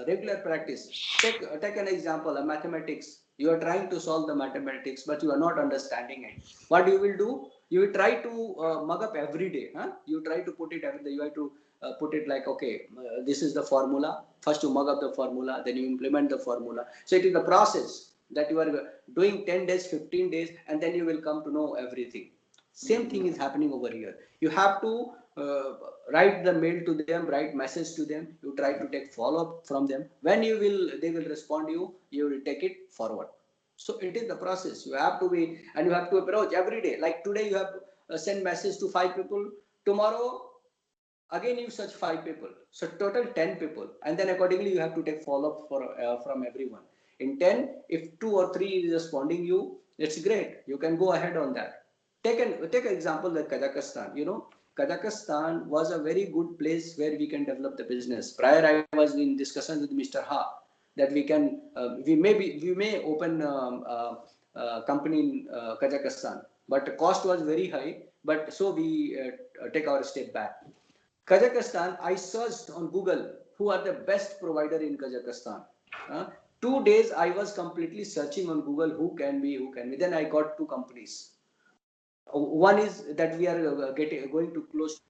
regular practice. Take an example, mathematics. You are trying to solve the mathematics, but you are not understanding it. What you will do? You will try to mug up every day. You try to put it every day. You have to put it like, okay, this is the formula. First you mug up the formula, then you implement the formula. So it is the process that you are doing 10 days, 15 days, and then you will come to know everything. Same thing is happening over here. You have to write the mail to them, write message to them. You try to take follow up from them. When they will respond to you, you will take it forward. So it is the process. You have to be, and you have to approach every day. Like today, you have send message to 5 people. Tomorrow, again you search 5 people. So total 10 people, and then accordingly you have to take follow up from everyone. In 10, if 2 or 3 is responding you, it's great. You can go ahead on that. Take an example like Kazakhstan. Kazakhstan was a very good place where we can develop the business. Prior, I was in discussion with Mr. Ha that we may open company in Kazakhstan, but the cost was very high. But so we take our step back. Kazakhstan, I searched on Google who are the best provider in Kazakhstan. 2 days I was completely searching on Google who can be. Then I got two companies. One is that we are going to close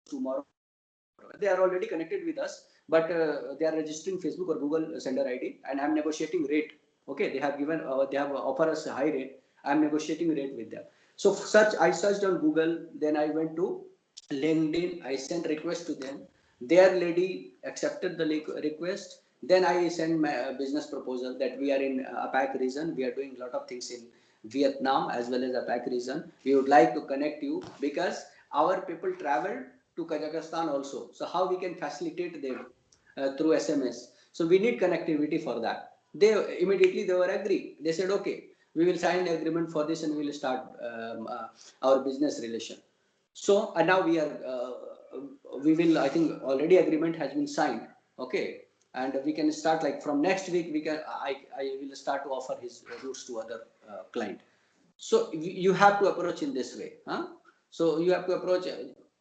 tomorrow. They are already connected with us, but they are registering Facebook or Google sender ID, and I'm negotiating rate. Okay, they have offered us a high rate. I'm negotiating rate with them. So I searched on Google, then I went to LinkedIn. I sent request to them. Their lady accepted the request. Then I sent my business proposal that we are in APAC region. We are doing a lot of things in Vietnam as well as APAC region. We would like to connect you because our people travel to Kazakhstan also. So how we can facilitate them through SMS? So we need connectivity for that. They immediately they were agree. They said, okay, we will sign the agreement for this and we will start our business relation. So now we will, I think already agreement has been signed. Okay. And we can start like from next week, I will start to offer his routes to other client. So you have to approach in this way. So you have to approach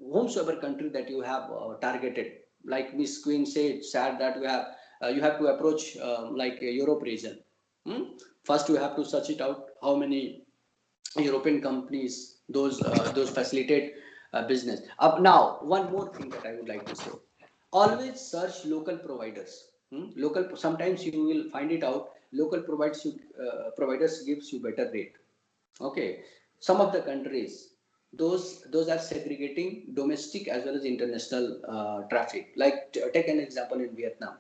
whomsoever country that you have targeted. Like Miss Queen said that you have to approach like Europe region. First, you have to search it out how many European companies those facilitate business. Now, one more thing that I would like to say: always search local providers. Local. Sometimes you will find it out. Local providers gives you better rate. Okay, some of the countries those are segregating domestic as well as international traffic. Like take an example in Vietnam.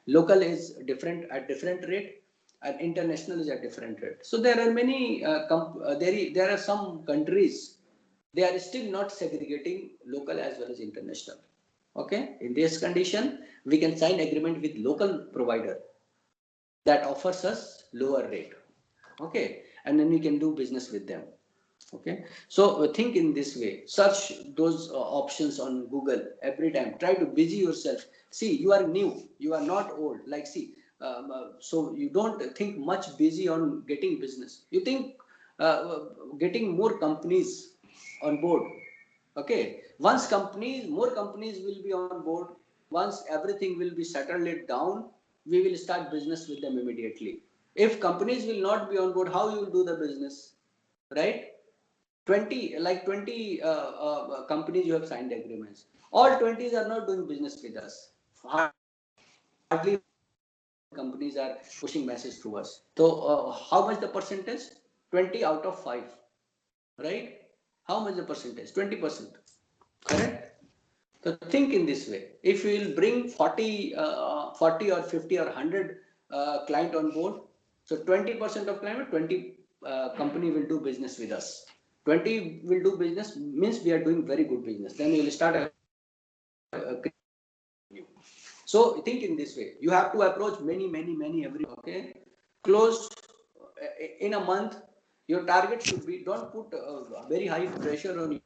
Local is different at different rate, and international is at different rate. So there are many there are some countries they are still not segregating local as well as international. Okay, in this condition we can sign agreement with local provider that offers us lower rate. Okay, and then we can do business with them. Okay, so think in this way. Search those options on Google every time. Try to busy yourself. See, you are new, you are not old. Like, see, so you don't think much busy on getting business. You think getting more companies on board. Okay, once more companies will be on board. Once everything will be settled it down, we will start business with them immediately. If companies will not be on board, how you will do the business, right? 20 companies you have signed agreements. All 20s are not doing business with us. Hardly companies are pushing message to us. So how much the percentage? 20 out of 5, right? How much the percentage? 20%, correct? So think in this way. If we will bring 40 or 50 or 100 client on board, so 20% of client, 20 company will do business with us. 20 will do business means we are doing very good business. Then we will start so think in this way. You have to approach many every. Okay, close in a month. Your target should be, don't put very high pressure on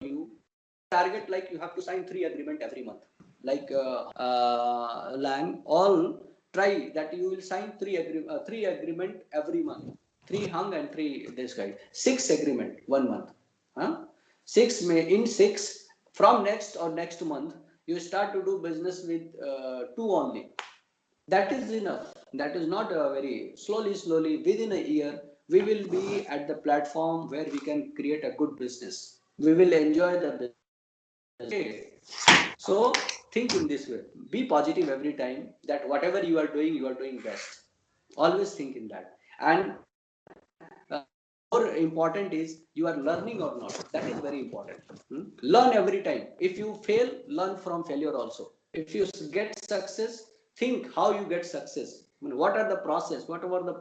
you. Target like you have to sign 3 agreement every month. Like Lang, all try that you will sign 3 agreement every month. 3 hung and 3 this guy. 6 agreement 1 month. 6 may in 6 from next month you start to do business with 2 only. That is enough. That is not very slowly within a year we will be at the platform where we can create a good business. We will enjoy the business. Okay. So think in this way. Be positive every time that whatever you are doing best. Always think in that. And more important is you are learning or not. That is very important. Learn every time. If you fail, learn from failure also. If you get success, think how you get success. What are the process? What are the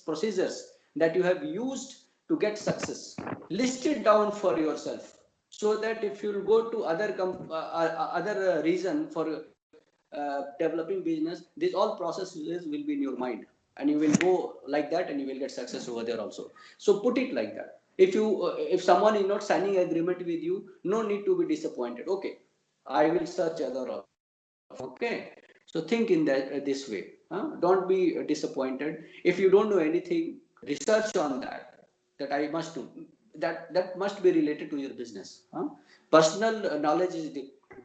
procedures that you have used to get success? List it down for yourself, so that if you go to other reason for developing business, these all processes will be in your mind, and you will go like that and you will get success over there also. So put it like that. If someone is not signing agreement with you, no need to be disappointed. Okay, I will search other also. Okay, so think in this way. Don't be disappointed. If you don't know anything, research on that I must do. That must be related to your business. Personal knowledge is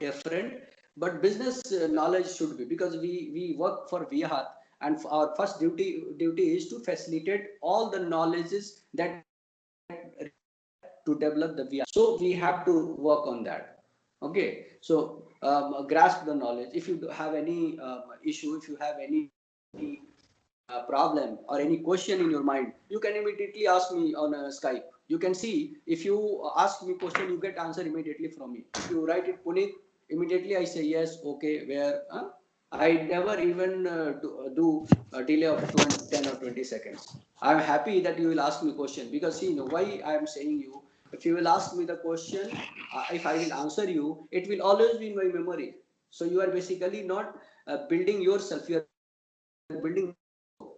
different, but business knowledge should be, because we work for Vihat, and our first duty is to facilitate all the knowledges that to develop the VR. So we have to work on that. Okay, so grasp the knowledge. If you have any issue, if you have any problem or any question in your mind, you can immediately ask me on Skype. You can see, if you ask me question, you get answer immediately from me. If you write it Punit, immediately I say yes, okay, where. I never even do a delay of 10 or 20 seconds. I'm happy that you will ask me question, because see, why I am saying you. If you will ask me the question, if I will answer you, it will always be in my memory. So you are basically not building yourself. You are building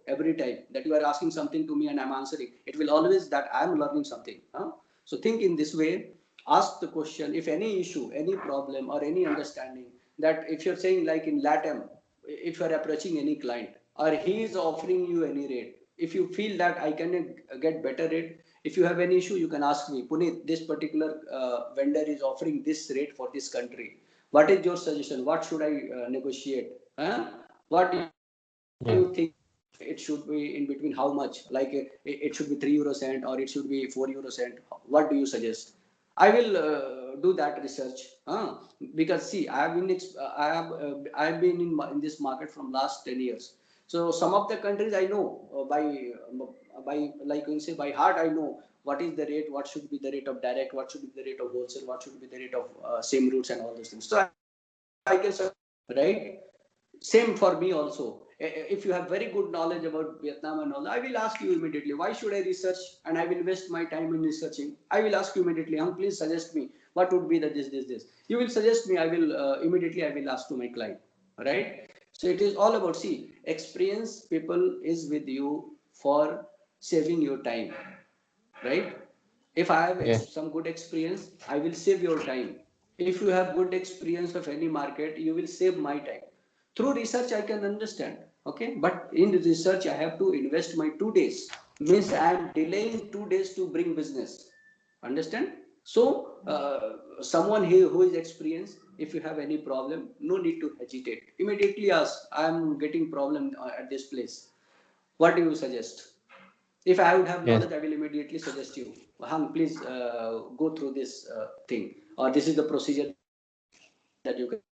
every time that you are asking something to me and I'm answering. It will always that I am learning something. So think in this way. Ask the question. If any issue, any problem, or any understanding, that if you're saying like in LATAM, if you are approaching any client or he is offering you any rate, if you feel that I can get better rate, if you have any issue, you can ask me, Punit, this particular vendor is offering this rate for this country. What is your suggestion? What should I negotiate? What do you think Yeah. it should be in between? How much? Like it should be 3 euro cent or it should be 4 euro cent. What do you suggest? I will do that research. Because see, I have been in this market from last 10 years. So some of the countries I know by like you say by heart. I know what is the rate, what should be the rate of direct, what should be the rate of wholesale, what should be the rate of same routes and all those things. So I can right. Same for me also. If you have very good knowledge about Vietnam and all, I will ask you immediately, why should I research, and I will waste my time in researching. I will ask you immediately, please suggest me what would be the this. You will suggest me, I will immediately I will ask to my client, right? So it is all about, see, experienced people is with you for saving your time, right? If I have Yeah. some good experience, I will save your time. If you have good experience of any market, you will save my time. Through research, I can understand. Okay, but in research, I have to invest my 2 days. Means I am delaying 2 days to bring business. Understand? So, someone here who is experienced, if you have any problem, no need to hesitate. Immediately ask, I am getting problem at this place. What do you suggest? If I would have Yes. knowledge, I will immediately suggest you, Hang, please go through this thing, or this is the procedure that you can follow.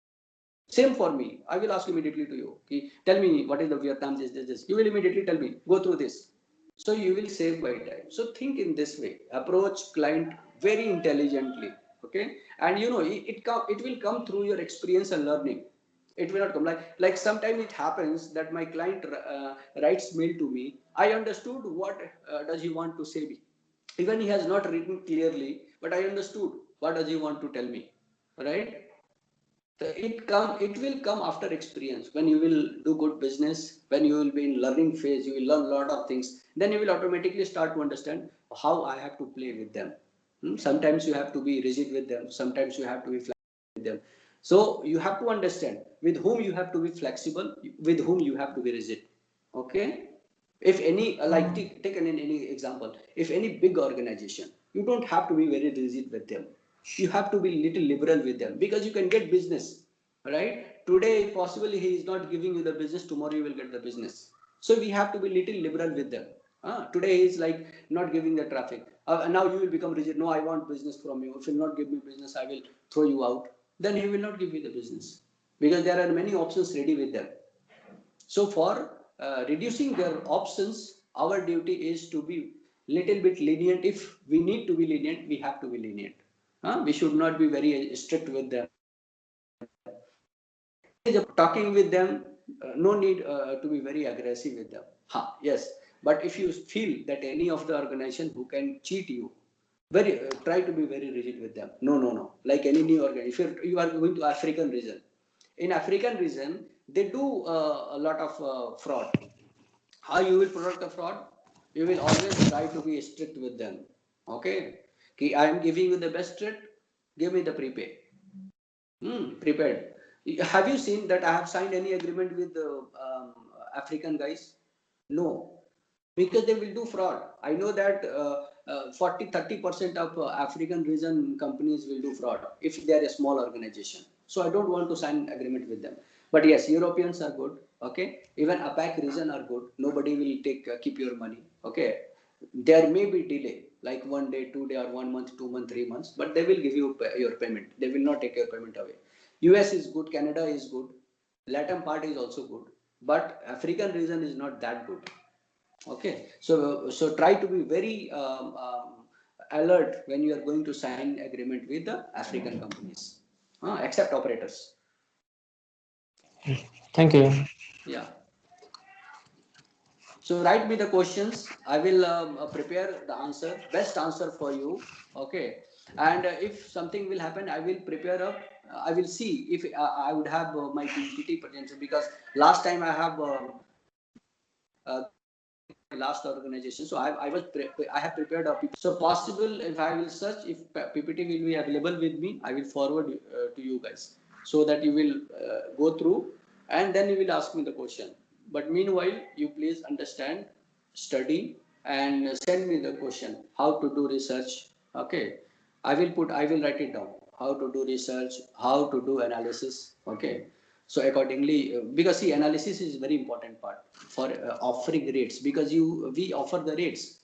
Same for me. I will ask immediately to you. Tell me what is the Vietnam this. You will immediately tell me, go through this. So you will save my time. So think in this way. Approach client very intelligently. Okay, and it will come through your experience and learning. It will not come like sometimes it happens that my client writes mail to me. I understood what does he want to say me. Even he has not written clearly, but I understood what does he want to tell me, right? So it will come after experience. When you will do good business, when you will be in learning phase, you will learn a lot of things. Then you will automatically start to understand how I have to play with them. Sometimes you have to be rigid with them, sometimes you have to be flexible with them. So you have to understand with whom you have to be flexible, with whom you have to be rigid. Okay. If any take any example, if any big organization, you don't have to be very rigid with them. You have to be little liberal with them, because you can get business, right? Today possibly he is not giving you the business, tomorrow you will get the business. So we have to be little liberal with them. Today he is like not giving the traffic, now you will become rigid. No, I want business from you. If you will not give me business, I will throw you out. Then he will not give you the business, because there are many options ready with them. So for reducing their options, our duty is to be little bit lenient. If we need to be lenient, we have to be lenient. We should not be very strict with them. If it is about talking with them, no need to be very aggressive with them. Yes, but if you feel that any of the organization who can cheat you, very try to be very rigid with them. No, no, no. Like any new organization, if you are going to African region, in African region, they do a lot of fraud. How you will protect the fraud? You will always try to be strict with them. Okay, I am giving you the best rate. Give me the prepay. Prepared. Have you seen that I have signed any agreement with the African guys? No, because they will do fraud. I know that 40-30% of African region companies will do fraud if they are a small organization. So I don't want to sign agreement with them. But yes, Europeans are good. Okay, even APAC region are good. Nobody will take keep your money. Okay, there may be delay like 1 day, 2 day, or 1 month, 2 month, 3 months, but they will give you your payment. They will not take your payment away. US is good. Canada is good. Latin part is also good, but African region is not that good. Okay, so try to be very alert when you are going to sign agreement with the African companies, except operators. Thank you. Yeah. So write me the questions. I will prepare the answer, best answer for you. Okay. And if something will happen, I will prepare up. I will see if I would have my PPT potential, because last time I have given my last organization. So I have prepared a PPT. So possible if I will search if PPT will be available with me, I will forward to you guys so that you will go through and then you will ask me the question. But meanwhile, you please understand, study, and send me the question how to do research. Okay, I will write it down how to do research, how to do analysis. Okay, so accordingly, because see, analysis is very important part for offering rates, because we offer the rates.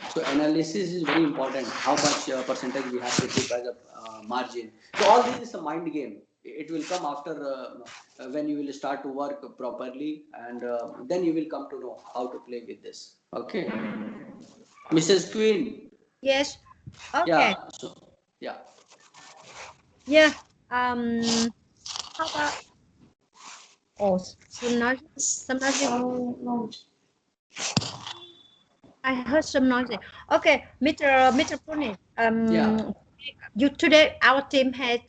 So analysis is very important. How much percentage we have to keep as a margin. So all this is a mind game. It will come after when you will start to work properly, and then you will come to know how to play with this. Okay, Mrs. Queen. Yes. Okay. Yeah. So yeah. Yeah. Um. How about? Oh, some noise. Some noise. I heard some noise. Okay, Mr. Punit. Yeah. You today our team had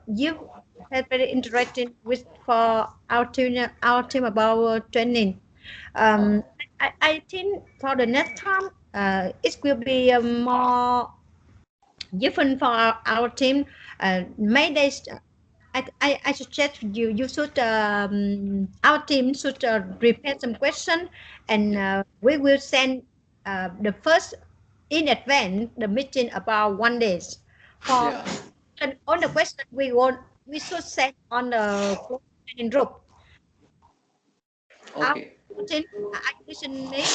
you had very interesting with for our team about training. Um, I think for the next time, it will be more different for our team. Maybe I suggest you should our team should prepare some question, and we will send the first in advance the meeting about 1 days for Yeah. and on the question we should send on the training group. Our Okay. meeting I listening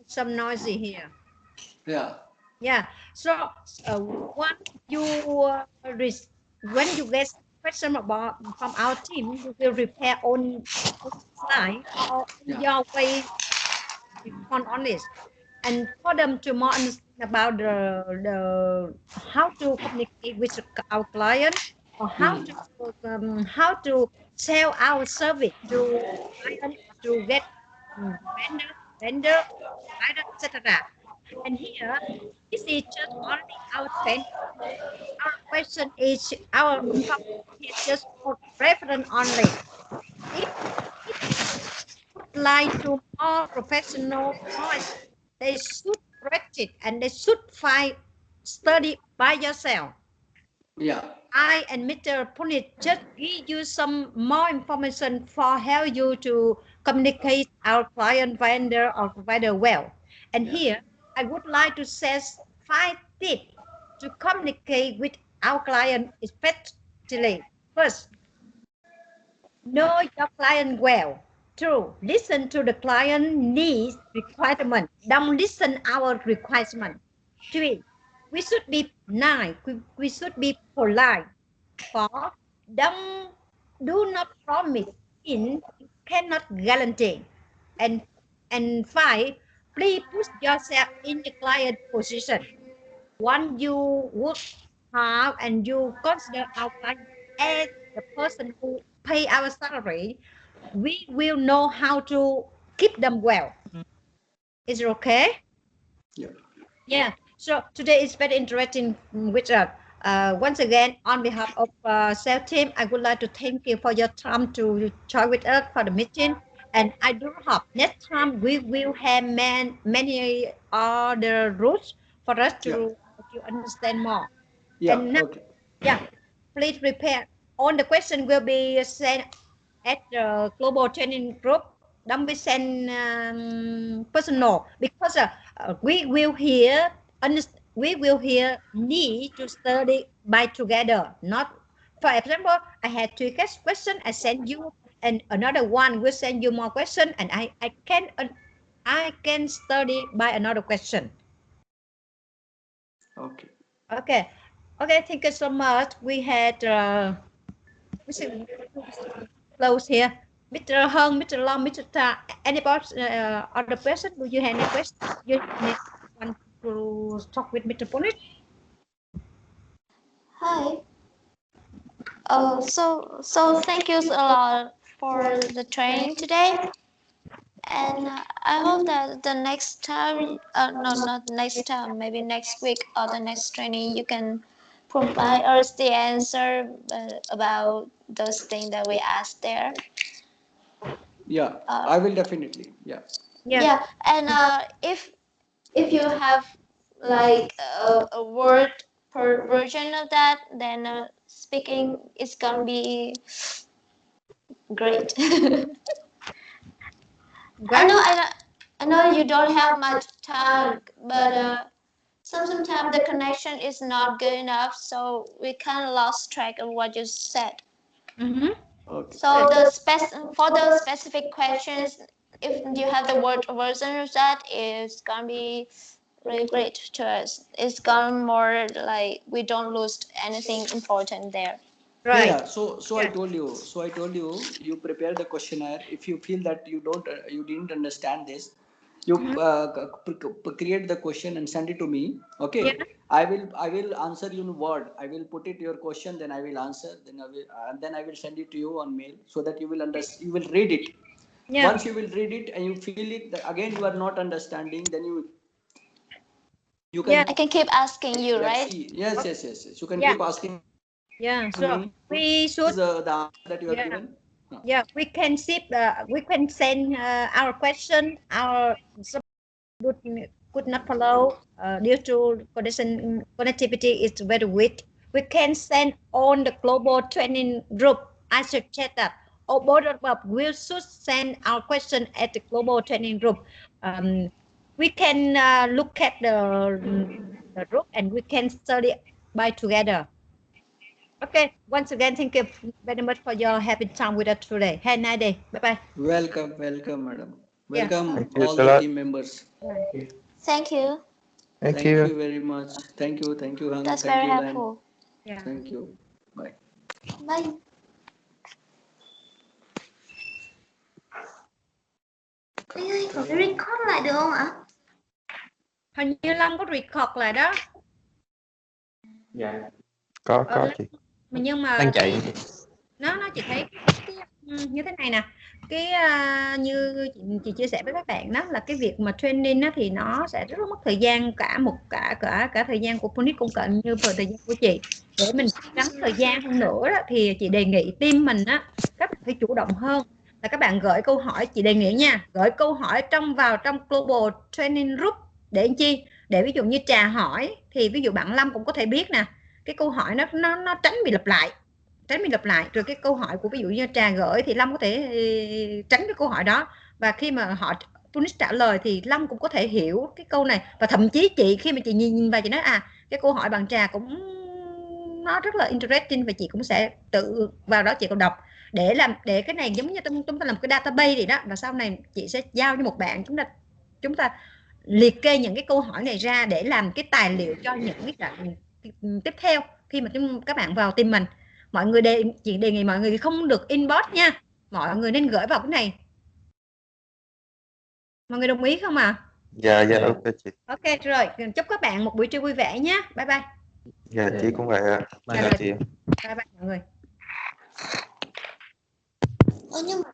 some noisy here. Yeah. Yeah. So once you when you get question about from our team, you will prepare on slide or in Yeah. your way on this, and for them to more understand about the how to communicate with our client, or Hmm. how to sell our service to client, to get vendor, provider, etc. And here, this is just only our trend. Our question is our information is just for reference only. If if would like to more professional, more they should practice and they should find study by yourself. Yeah. I and Mr. Punit just give you some more information for help you to communicate our client, vendor, or provider well. And Yeah. here, I would like to say 5 tips to communicate with our client, especially. First, know your client well. Two, listen to the client needs requirement. Don't listen our requirement. Three, we should be nice. We should be polite. Four, don't do not promise in you cannot guarantee. And and five, please put yourself in the client position. Once you work hard and you consider our client as the person who pay our salary, we will know how to keep them well. Is it okay? Yeah. Yeah. So today is very interesting with once again, on behalf of sales team, I would like to thank you for your time to join with us for the meeting. And I do hope next time we will have many other rules for us Yeah. to understand more. Yeah. And now, Okay. yeah, please prepare. All the questions will be sent at the global training group. Don't be send personal, because we will hear need to study by together. Not, for example, I had two questions, I send you, and another one will send you more question, and I can study by another question. Okay. Okay. Okay, thank you so much. We had we should close here. Mr. Hung, Mr. Long, Mr. Ta, any other person? Do you have any question? You want to talk with Mr. Punit? Hi. So thank you a lot for the training today. And I hope that the next time, no, not next time, maybe next week or the next training, you can provide us the answer about those things that we asked there. Yeah, Uh, I will definitely. Yeah. Yeah. yeah, and if you have like a word per version of that, then speaking is gonna be great. I know, Great. I know you don't have much time, but sometimes the connection is not good enough, so we kind of lost track of what you said. Mm-hmm. Okay. So for the specific questions, if you have the word version of that, it's gonna be really great to us. It's gonna more like we don't lose anything important there. Yeah, Right. yeah. So I Yeah. told you. So I told you. You prepare the questionnaire. If you feel that you didn't understand this, you Mm-hmm. create the question and send it to me. Yeah. Okay. I will answer you in word. I will put it your question. Then I will answer. Then I will send it to you on mail so that you will understand. You will read it. Yeah. Once you will read it and you feel it that again you are not understanding, then you Yeah. can I can keep asking you, let's right? see. Yes. You can Yeah. keep asking Yeah. me. So we This is should. the answer that you have Yeah. given. Yeah. We can send our question, our could, could not follow due to connectivity is very weak. We can send on the global training group. I should check that. Or both of us will should send our question at the global training group. Um, we can look at the group and we can study by together. Okay. Once again, thank you very much for your having time with us today. Have a nice day. Bye bye. Welcome, madam. Yeah. Welcome Thank you all so the much. team members. Yeah. Thank you. Thank Thank you. you very much. Thank you, Hung. That's Thank very you, Lan. helpful. Yeah. Thank you. Bye. Bye. Anh ơi, có cái record lại được không ạ? Hình như Long có record lại đó. Dạ. Ờ, Có chị. nhưng mà Đang chạy. nó chỉ thấy như thế này nè, như chị chia sẻ với các bạn đó là cái việc mà training á, thì nó sẽ rất là mất thời gian, cả thời gian của Punit cũng cận như thời gian của chị. Để mình tránh thời gian hơn nữa đó, thì chị đề nghị team mình á, các bạn phải chủ động hơn, là các bạn gửi câu hỏi. Chị đề nghị nha, gửi câu hỏi vào trong global training group để làm chi, để ví dụ như Trà hỏi thì ví dụ bạn Lâm cũng có thể biết nè, cái câu hỏi nó tránh bị lặp lại, rồi cái câu hỏi của ví dụ như Trà gửi thì Lâm có thể tránh cái câu hỏi đó, và khi mà họ Punit trả lời thì Lâm cũng có thể hiểu cái câu này, và thậm chí chị khi mà chị nhìn vào chị nói cái câu hỏi bằng Trà cũng nó rất là interesting, và chị cũng sẽ tự vào đó chị còn đọc, để cái này giống như chúng ta làm cái database gì đó, và sau này chị sẽ giao cho một bạn, chúng ta liệt kê những cái câu hỏi này ra để làm cái tài liệu cho những cái đoạn tiếp theo khi mà các bạn vào team mình. Mọi người chị đề nghị mọi người không được inbox nha, mọi người nên gửi vào cái này. Mọi người đồng ý không ạ? Dạ ok chị. Ok rồi, chúc các bạn một buổi trưa vui vẻ nhé. Bye bye. Dạ chị cũng vậy ạ. Dạ Dạ rồi. chị. Bye bye mọi người. Nhưng mà